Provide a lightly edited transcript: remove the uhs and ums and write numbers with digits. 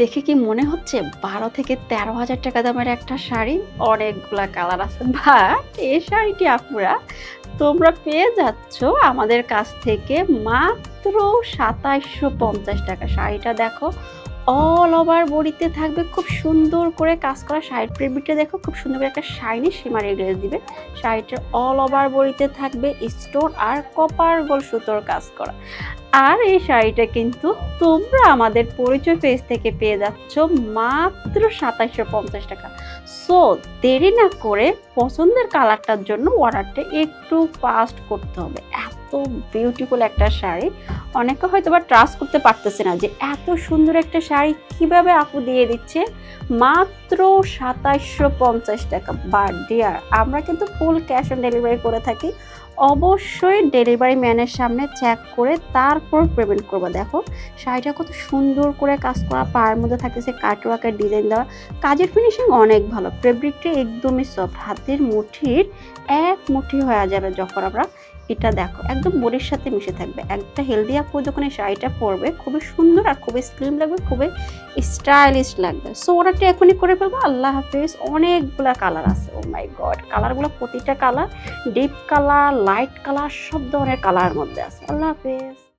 দেখে কি মনে হচ্ছে 12,000 থেকে 13,000 টাকা দামের একটা শাড়ি? অনেকগুলা কালার আছে। বাট এই শাড়িটি আপুরা তোমরা পেয়ে যাচ্ছ আমাদের কাছ থেকে মাত্র ২৭৫০ টাকা। শাড়িটা দেখো, অল ওভার বডিতে থাকবে খুব সুন্দর করে কাজ করা। শাড়ির প্রিন্টটা দেখো, খুব সুন্দর করে একটা শাইনি শিমারি গ্লেজ দিবে। শাড়িটার অল ওভার বডিতে থাকবে স্টোন আর কপার গোল্ড সুতোর কাজ করা। আর এই শাড়িটা কিন্তু তোমরা আমাদের পরিচয় পেজ থেকে পেয়ে যাচ্ছ মাত্র ২৭৫০ টাকা। সো দেরি না করে পছন্দের কালারটার জন্য অর্ডারটা একটু ফাস্ট করতে হবে। এত বিউটিফুল একটা শাড়ি, অনেকে হয়তো বা ট্রাস্ট করতে পারতেছে না যে এত সুন্দর একটা শাড়ি কিভাবে আপু দিয়ে দিচ্ছে মাত্র ২৭৫০ টাকা। বাট ডিয়ার, আমরা কিন্তু ফুল ক্যাশ অন ডেলিভারি করে থাকি। অবশ্যই ডেলিভারি ম্যানের সামনে চেক করে তারপর পেমেন্ট করবো। দেখো শাড়িটা কত সুন্দর করে কাজ করা, পায়ের মধ্যে থাকতেছে কাটওয়ার্কের ডিজাইন দেওয়া, কাজের ফিনিশিং অনেক ভালো, ফেব্রিকটা একদমই সফট, হাতের মুঠির এক মুঠি হয়ে যাবে যখন আমরা এটা দেখো একদম বডির সাথে মিশে থাকবে। একটা হেলদি আপু যখন এই শাড়িটা পরবে খুবই সুন্দর আর খুবই স্লিম লাগবে, খুবই স্টাইলিশ লাগবে। সো অর্ডারটা এখনই করে ফেলবো। আল্লাহ হাফিজ। অনেকগুলা কালার আছে, ও মাই গড, কালারগুলো প্রতিটা colour deep colour, light colour, সব ধরনের কালার মধ্যে আছে। আল্লাহ হাফিজ।